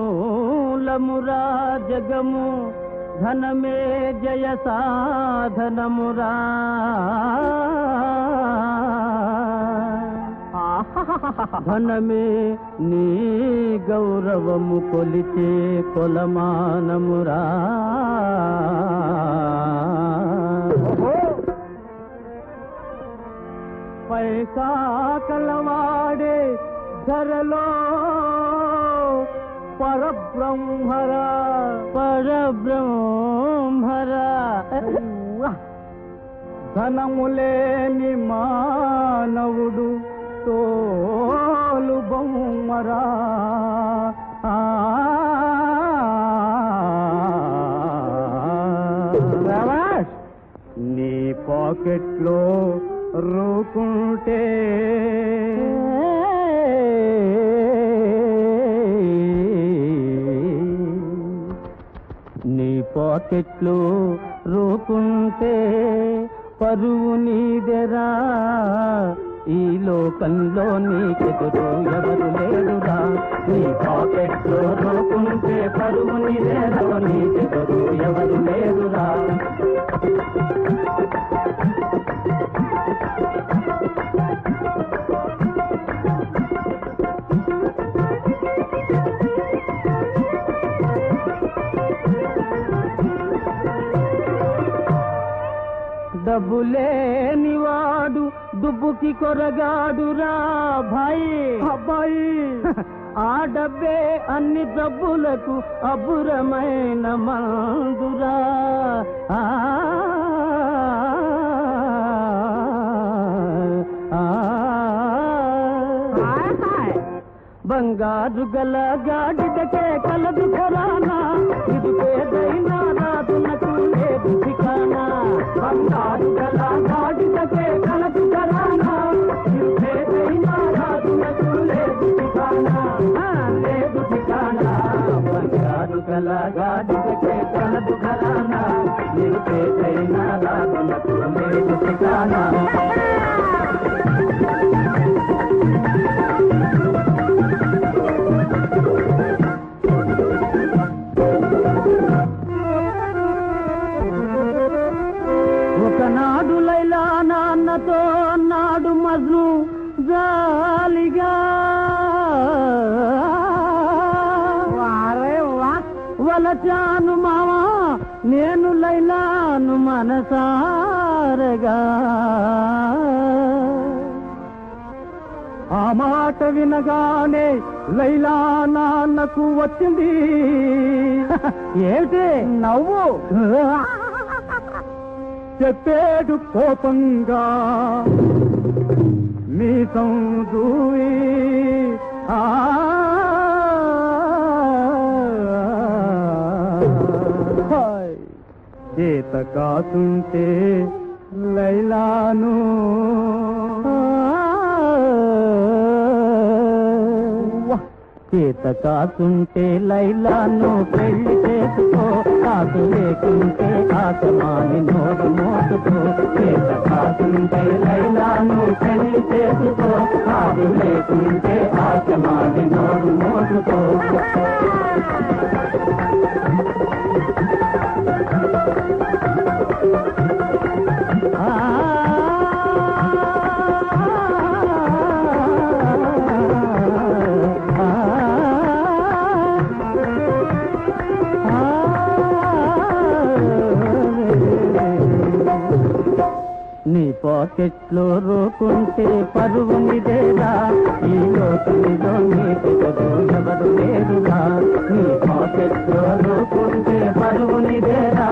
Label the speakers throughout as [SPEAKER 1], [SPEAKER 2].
[SPEAKER 1] ధనమూలమురా జగము ధనమే జయ సాధనమురా ధనమే నీ గౌరవము కొలిచే కొలమానమురా పైసా కలవాడే ధరలో పరబ్రహ్మరా పరబ్రహ్మరా ధనములేని మానవుడు తోలు బొమ్మరా నీ పాకెట్లో రూకుంటే నీ పాకెట్లు రూకుంటే పరువు నీదెరా ఈ లోకంలో నీకెదురు ఎవరు లేరురా నీ పాకెట్లో రూకుంటే పరువు నీదెరా నీకెదురు ఎవరు లేరురా డబ్బులేనివాడు దుబ్బుకి కొరగాడురా భాయి అబ్బాయి ఆ డబ్బే అన్ని డబ్బులకు అబ్బురమైన మందురా బంగారు గల గాడిదకే కలదు ఖరానా ఇది పేదైనా రాదునకు లేదు ఠికానా బంగారు గల గాడిదకే కలదు ఖరానా ఇది పేదైనా రాదునకు లేదు ఠికానా లేదు ఠికానా బంగారు గల గాడిదకే కలదు ఖరానా ఇది పేదైనా రాదునకు లేదు ఠికానా ఒకనాడు లైలా నాన్నతో అన్నాడు మజ్ను జాలిగా వలచాను మావా నేను లైలాను మనసారగా ఆ మాట వినగానే లైలా నాన్నకు వచ్చింది ఏమిటి నవ్వు చెప్పేడు కోపంగా మీ దూయి చేత కాతుంటే లైలాను చేత కాకుంటే లైలాను పెళ్లి చేసుకో కాదు లేకుంటే ఆసమాని నోడు మోసుకో చేత కాకుంటే లైలాను పెళ్లి చేసుకో కాదు లేకుంటే ఆసమాని నోడు మోసుకో నీ పాకెట్లో రోకుంటే పరువు నిదేరా ఈ లోకంలో నీకెదురు ఎవరు లేరురా నీ పాకెట్లో రోకుంటే పరువు నిదేరా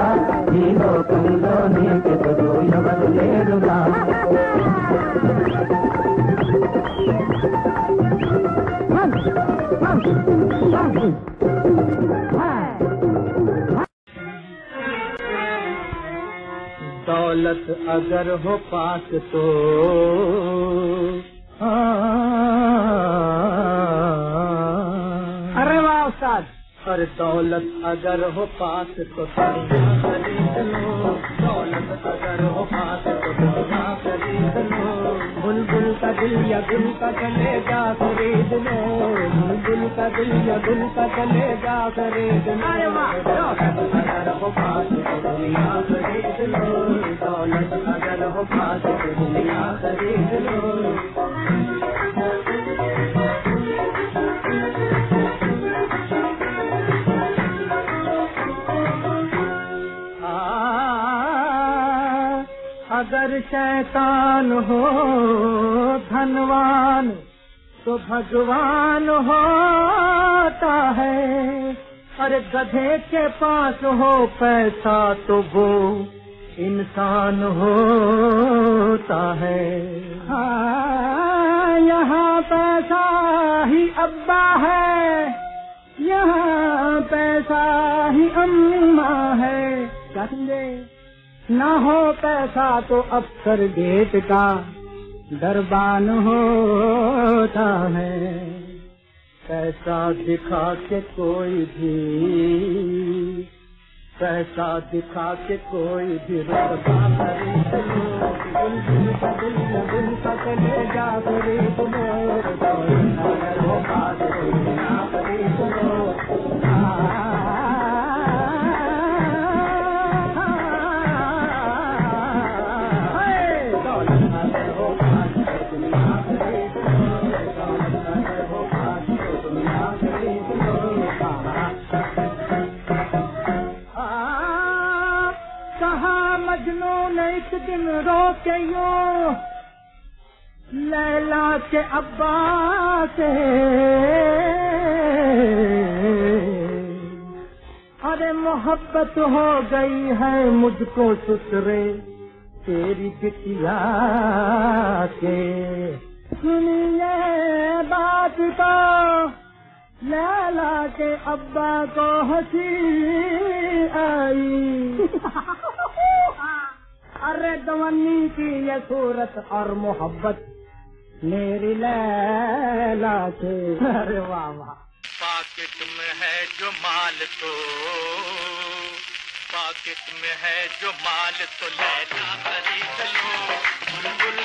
[SPEAKER 1] ఈ లోకంలో నీకెదురు ఎవరు లేరురా दौलत अगर हो पास तो अरे वाह उस्ताद और दौलत अगर हो पास तो दुनिया खरीद लो दौलत अगर हो पास तो दुनिया खरीद लो बुलबुल का दिल या गुल का कलेजा खरीद लो, बुलबुल का दिल या गुल का कलेजा खरीद लो। अगर हो पास तो दुनिया खरीद लो, दौलत अगर हो पास तो दुनिया खरीद लो। अगर शैतान हो धनवान तो भगवान होता है, अरे गधे के पास हो पैसा तो वो इंसान होता है। हाँ, यहाँ पैसा ही अब्बा है, यहाँ पैसा ही अम्मा है। समझे? ना हो पैसा तो अफसर गेट का दरबान होता है। पैसा दिखा के कोई भी, पैसा दिखा के कोई भी रुतबा खरीद लो, बुलबुल का दिल बुलबुल का कलेजा खरीद लो, अगर हो पास तो दुनिया खरीद लो। मजनू ने एक दिन रोके यूं लैला के अब्बा से, अरे मोहब्बत हो गई है मुझको सुसरे तेरी बिटिया के। सुनिए बात तो लैला के अब्बा को हंसी आई, अरे दवन्नी की ये सूरत और मोहब्बत मेरी लैला से। अरे वाह वाह।
[SPEAKER 2] पाकिट में है जो माल तो, पाकिट में है जो माल तो लैला खरीद लो, बुलबुल